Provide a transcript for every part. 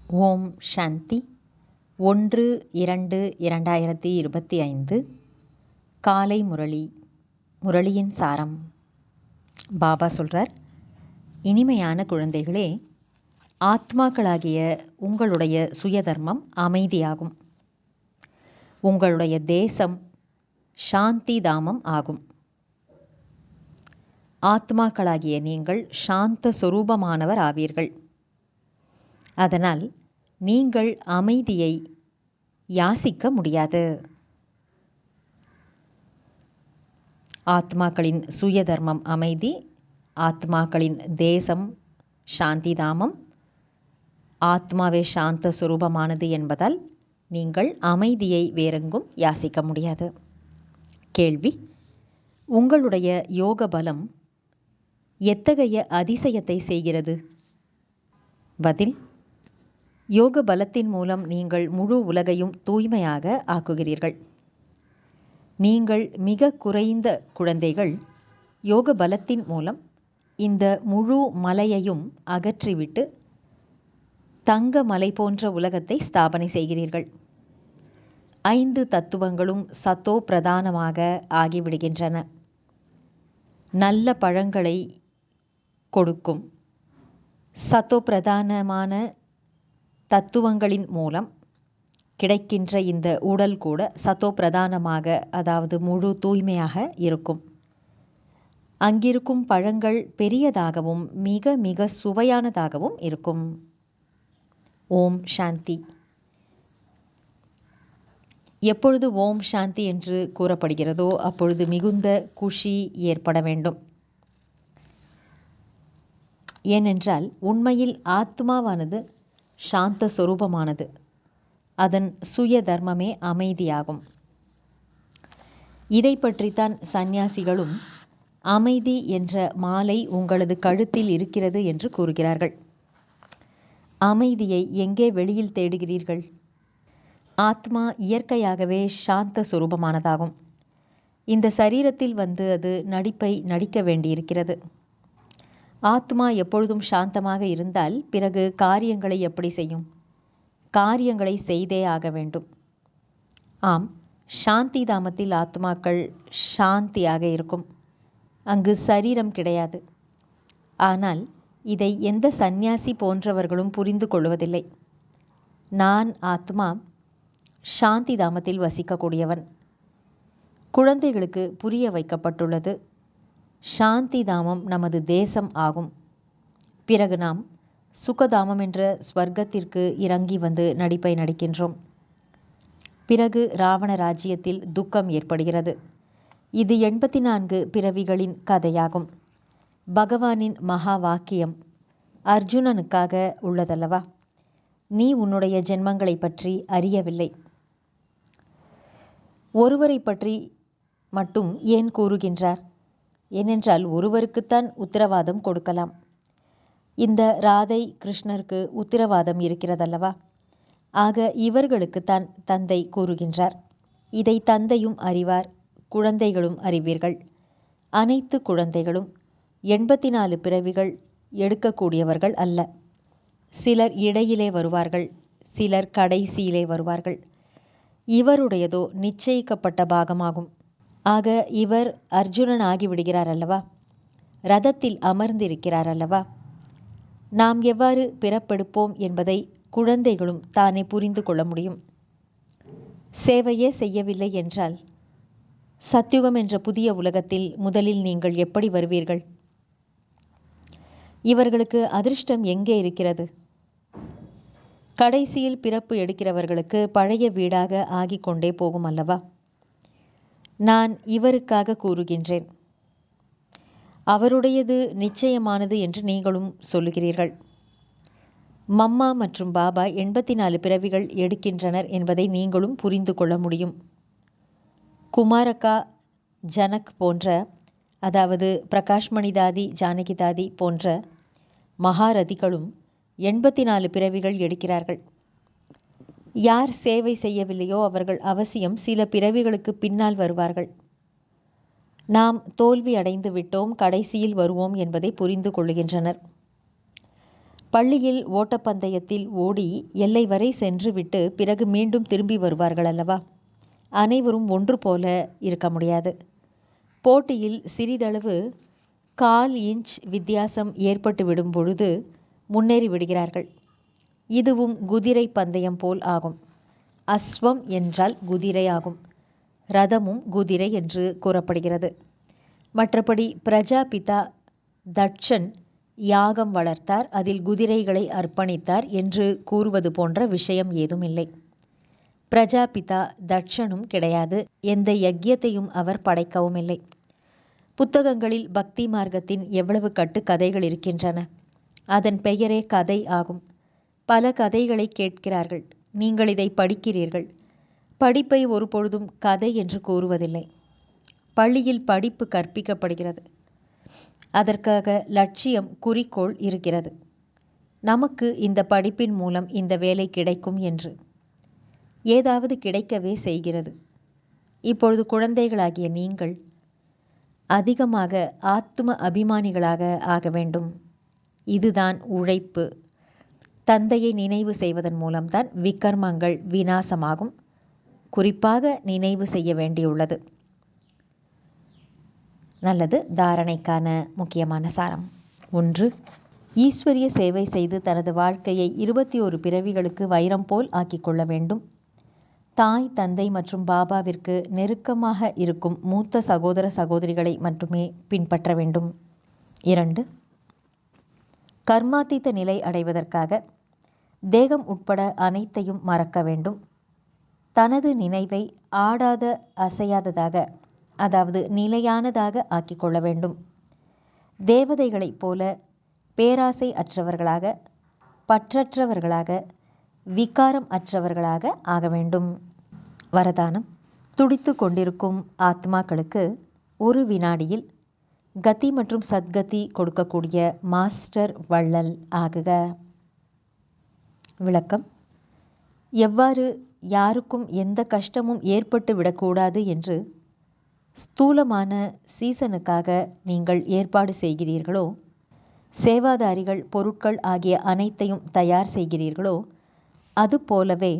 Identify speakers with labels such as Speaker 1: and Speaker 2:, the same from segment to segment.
Speaker 1: ஓம் சாந்தி 1-2-2025 காலை முரளியின் சாரம். பாபா சொல்கிறார், இனிமையான குழந்தைகளே, ஆத்மாக்களாகிய உங்களுடைய சுயதர்மம் அமைதியாகும். உங்களுடைய தேசம் சாந்தி தாமம் ஆகும். ஆத்மாக்களாகிய நீங்கள் சாந்த சொரூபமானவர் ஆவீர்கள். அதனால் நீங்கள் அமைதியை யாசிக்க முடியாது. ஆத்மாக்களின் சுயதர்மம் அமைதி, ஆத்மாக்களின் தேசம் சாந்தி தாமம், ஆத்மாவே சாந்த சுரூபமானது என்பதால் நீங்கள் அமைதியை வேறெங்கும் யாசிக்க முடியாது. கேள்வி: உங்களுடைய யோக பலம் எத்தகைய அதிசயத்தை செய்கிறது? பதில்: யோக பலத்தின் மூலம் நீங்கள் முழு உலகையும் தூய்மையாக ஆக்குகிறீர்கள். நீங்கள் மிக குறைந்த குழந்தைகள் யோக பலத்தின் மூலம் இந்த முழு மலையையும் அகற்றிவிட்டு தங்க மலை போன்ற உலகத்தை ஸ்தாபனை செய்கிறீர்கள். 5 தத்துவங்களும் சத்தோ பிரதானமாக ஆகிவிடுகின்றன. நல்ல பழங்களை கொடுக்கும் சத்தோ பிரதானமான தத்துவங்களின் மூலம் கிடைக்கின்ற இந்த உடல் கூட சத்தோ பிரதானமாக, அதாவது முழு தூய்மையாக இருக்கும். அங்கிருக்கும் பழங்கள் பெரியதாகவும் மிக மிக சுவையானதாகவும் இருக்கும். ஓம் சாந்தி. எப்பொழுது ஓம் சாந்தி என்று கூறப்படுகிறதோ அப்பொழுது மிகுந்த குஷி ஏற்பட வேண்டும். ஏனென்றால் உண்மையில் ஆத்மாவானது சாந்த சொரூபமானது. அதன் சுய தர்மமே அமைதியாகும். இதை பற்றித்தான் சந்நியாசிகளும் அமைதி என்ற மாலை உங்களது கழுத்தில் இருக்கிறது என்று கூறுகிறார்கள். அமைதியை எங்கே வெளியில் தேடுகிறீர்கள்? ஆத்மா இயற்கையாகவே சாந்த சொரூபமானதாகும். இந்த சரீரத்தில் வந்து அது நடிப்பை நடிக்க வேண்டியிருக்கிறது. ஆத்மா எப்பொழுதும் சாந்தமாக இருந்தால் பிறகு காரியங்களை எப்படி செய்யும்? காரியங்களை செய்தே ஆக வேண்டும். ஆம், சாந்தி தாமத்தில் ஆத்மாக்கள் சாந்தியாக இருக்கும். அங்கு சரீரம் கிடையாது. ஆனால் இதை எந்த சந்நியாசி போன்றவர்களும் புரிந்து கொள்வதில்லை. நான் ஆத்மா சாந்தி தாமத்தில் வசிக்கக்கூடியவன். குழந்தைகளுக்கு புரிய வைக்கப்பட்டுள்ளது, சாந்தி தாமம் நமது தேசம் ஆகும். பிறகு நாம் சுகதாமம் என்ற ஸ்வர்க்கத்திற்கு இறங்கி வந்து நடிப்பை நடிக்கின்றோம். பிறகு ராவண ராஜ்யத்தில் துக்கம் ஏற்படுகிறது. இது 84 பிறவிகளின் கதையாகும். பகவானின் மகா வாக்கியம் அர்ஜுனனுக்காக உள்ளதல்லவா? நீ உன்னுடைய ஜென்மங்களை பற்றி அறியவில்லை. ஒருவரை பற்றி மட்டும் ஏன் கூறுகின்றார்? ஏனென்றால் ஒருவருக்குத்தான் உத்தரவாதம் கொடுக்கலாம். இந்த ராதை கிருஷ்ணருக்கு உத்தரவாதம் இருக்கிறதல்லவா? ஆக இவர்களுக்குத்தான் தந்தை கூறுகின்றார். இதை தந்தையும் அறிவார், குழந்தைகளும் அறிவீர்கள். அனைத்து குழந்தைகளும் 84 பிறவிகள் எடுக்கக்கூடியவர்கள் அல்ல. சிலர் இடையிலே வருவார்கள், சிலர் கடைசியிலே வருவார்கள். இவருடையதோ நிச்சயிக்கப்பட்ட பாகமாகும். ஆக இவர் அர்ஜுனன் ஆகிவிடுகிறார் அல்லவா? ரதத்தில் அமர்ந்திருக்கிறார் அல்லவா? நாம் எவ்வாறு பிறப்பெடுப்போம் என்பதை குழந்தைகளும் தானே புரிந்து கொள்ள முடியும். சேவையே செய்யவில்லை என்றால் சத்யுகம் என்ற புதிய உலகத்தில் முதலில் நீங்கள் எப்படி வருவீர்கள்? இவர்களுக்கு அதிர்ஷ்டம் எங்கே இருக்கிறது? கடைசியில் பிறப்பு எடுக்கிறவர்களுக்கு பழைய வீடாக ஆகிக்கொண்டே போகும் அல்லவா? நான் இவருக்காக கூறுகின்றேன். அவருடையது நிச்சயமானது என்று நீங்களும் சொல்லுகிறீர்கள். மம்மா மற்றும் பாபா 84 பிறவிகள் எடுக்கின்றனர் என்பதை நீங்களும் புரிந்து கொள்ள முடியும். குமாரக்கா, ஜனக் போன்ற, அதாவது பிரகாஷ்மணி தாதி, ஜானகி தாதி போன்ற மகாரதிகளும் 84 பிறவிகள் எடுக்கிறார்கள். யார் சேவை செய்யவில்லையோ அவர்கள் அவசியம் சில பிறவிகளுக்கு பின்னால் வருவார்கள். நாம் தோல்வி அடைந்து விட்டோம், கடைசியில் வருவோம் என்பதை புரிந்து கொள்கின்றனர். பள்ளியில் ஓட்டப்பந்தயத்தில் ஓடி எல்லை வரை சென்றுவிட்டு பிறகு மீண்டும் திரும்பி வருவார்கள் அல்லவா? அனைவரும் ஒன்று போல இருக்க முடியாது. போட்டியில் சிறிதளவு 1/4 இன்ச் வித்தியாசம் ஏற்பட்டு விடும் பொழுது முன்னேறி விடுகிறார்கள். இதுவும் குதிரை பந்தயம் போல் ஆகும். அஸ்வம் என்றால் குதிரை ஆகும். ரதமும் குதிரை என்று கூறப்படுகிறது. மற்றபடி பிரஜாபிதா தட்சன் யாகம் வளர்த்தார், அதில் குதிரைகளை அர்ப்பணித்தார் என்று கூறுவது போன்ற விஷயம் ஏதும் இல்லை. பிரஜாபிதா தட்சனும் கிடையாது. எந்த யஜ்யத்தையும் அவர் படைக்கவும் இல்லை. புத்தகங்களில் பக்தி மார்க்கத்தின் எவ்வளவு கட்டுக்கதைகள் இருக்கின்றன. அதன் பெயரே கதை ஆகும். பல கதைகளை கேட்கிறார்கள். நீங்கள் இதை படிக்கிறீர்கள். படிப்பை ஒருபொழுதும் கதை என்று கூறுவதில்லை. பள்ளியில் படிப்பு கற்பிக்கப்படுகிறது. அதற்காக லட்சியம், குறிக்கோள் இருக்கிறது. நமக்கு இந்த படிப்பின் மூலம் இந்த வேலை கிடைக்கும் என்று ஏதாவது கிடைக்கவே செய்கிறது. இப்பொழுது குழந்தைகளாகிய நீங்கள் அதிகமாக ஆத்ம அபிமானிகளாக ஆக வேண்டும். இதுதான் உழைப்பு. தந்தையை நினைவு செய்வதன் மூலம்தான் விகர்மங்கள் விநாசமாகும். குறிப்பாக நினைவு செய்ய வேண்டியுள்ளது. நல்லது. தாரணைக்கான முக்கியமான சாரம். 1. ஈஸ்வரிய சேவை செய்து தனது வாழ்க்கையை 21 பிறவிகளுக்கு வைரம் போல் ஆக்கிக்கொள்ள வேண்டும். தாய், தந்தை மற்றும் பாபாவிற்கு நெருக்கமாக இருக்கும் மூத்த சகோதர சகோதரிகளை மட்டுமே பின்பற்ற வேண்டும். 2. கர்மாத்தீத நிலை அடைவதற்காக தேகம் உட்பட அனைத்தையும் மறக்க வேண்டும். தனது நினைவை ஆடாத அசையாததாக, அதாவது நிலையானதாக ஆக்கிக்கொள்ள வேண்டும். தேவதைகளைப் போல பேராசை அற்றவர்களாக, பற்றற்றவர்களாக, விகாரம் அற்றவர்களாக ஆக வேண்டும். வரதானம். துடித்து கொண்டிருக்கும் ஆத்மாக்களுக்கு ஒரு வினாடியில் கதி மற்றும் சத்கதி கொடுக்கக்கூடிய மாஸ்டர் வள்ளல் ஆகுக. விளக்கம். எவ்வாறு யாருக்கும் எந்த கஷ்டமும் ஏற்பட்டு விடக்கூடாது என்று ஸ்தூலமான சீசனுக்காக நீங்கள் ஏற்பாடு செய்கிறீர்களோ, சேவாதாரிகள் பொருட்கள் ஆகிய அனைத்தையும் தயார் செய்கிறீர்களோ, அதுபோலவே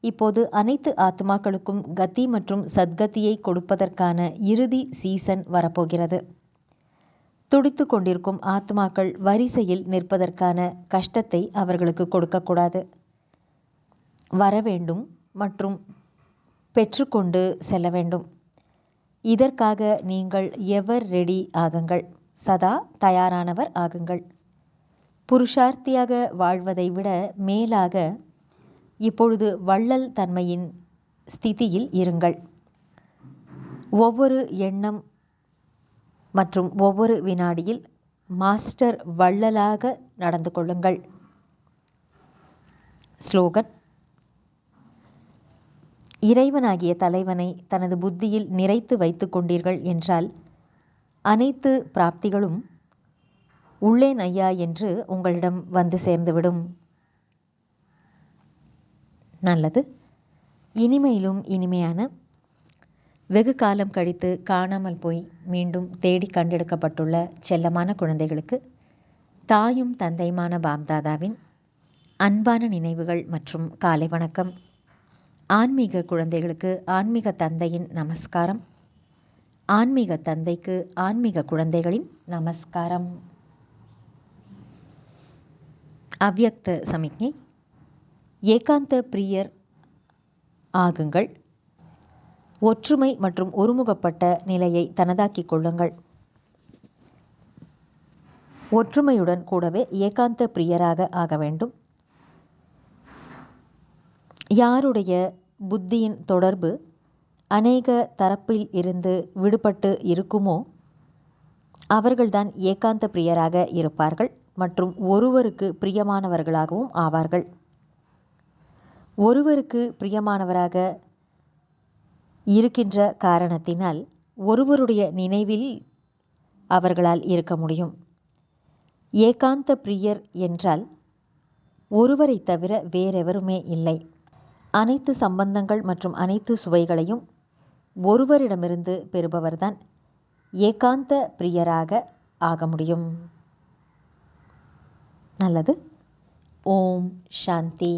Speaker 1: இப்போது அனைத்து ஆத்மாக்களுக்கும் கதி மற்றும் சத்கதியை கொடுப்பதற்கான இறுதி சீசன் வரப்போகிறது. துடித்து கொண்டிருக்கும் ஆத்மாக்கள் வரிசையில் நிற்பதற்கான கஷ்டத்தை அவர்களுக்கு கொடுக்கக்கூடாது. வரவேண்டும் மற்றும் பெற்றுக்கொண்டு செல்ல வேண்டும். இதற்காக நீங்கள் எவர் ரெடி ஆகுங்கள். சதா தயாரானவர் ஆகுங்கள். புருஷார்த்தியாக வாழ்வதை விட மேலாக இப்பொழுது வள்ளல் தன்மையின் ஸ்திதியில் இருங்கள். ஒவ்வொரு எண்ணம் மற்றும் ஒவ்வொரு வினாடியில் மாஸ்டர் வள்ளலாக நடந்து கொள்ளுங்கள். ஸ்லோகன். இறைவனாகிய தலைவனை தனது புத்தியில் நிறைத்து வைத்து கொண்டீர்கள் என்றால் அனைத்து பிராப்திகளும் உள்ளேன் ஐயா என்று உங்களிடம் வந்து சேர்ந்துவிடும். நல்லது. இனிமையிலும் இனிமையான, வெகு காலம் கழித்து காணாமல் போய் மீண்டும் தேடி கண்டெடுக்கப்பட்டுள்ள செல்லமான குழந்தைகளுக்கு தாயும் தந்தையுமான பாப்தாதாவின் அன்பான நினைவுகள் மற்றும் காலை வணக்கம். ஆன்மீக குழந்தைகளுக்கு ஆன்மீக தந்தையின் நமஸ்காரம். ஆன்மீக தந்தைக்கு ஆன்மீக குழந்தைகளின் நமஸ்காரம். அவ்யக்த சமிக்ஞை. ஏகாந்த பிரியர் ஆகுங்கள். ஒற்றுமை மற்றும் ஒருமுகப்பட்ட நிலையை தனதாக்கிக் கொள்ளுங்கள். ஒற்றுமையுடன் கூடவே ஏகாந்த பிரியராக ஆக வேண்டும். யாருடைய புத்தியின் தொடர்பு அநேக தரப்பில் இருந்து விடுபட்டு இருக்குமோ அவர்கள்தான் ஏகாந்த பிரியராக இருப்பார்கள் மற்றும் ஒருவருக்கு பிரியமானவர்களாகவும் ஆவார்கள். ஒருவருக்கு பிரியமானவராக இருக்கின்ற காரணத்தினால் ஒருவருடைய நினைவில் அவர்களால் இருக்க முடியும். ஏகாந்த பிரியர் என்றால் ஒருவரை தவிர வேறெவருமே இல்லை. அனைத்து சம்பந்தங்கள் மற்றும் அனைத்து சுவைகளையும் ஒருவரிடமிருந்து பெறுபவர்தான் ஏகாந்த பிரியராக ஆக முடியும். நல்லது. ஓம் சாந்தி.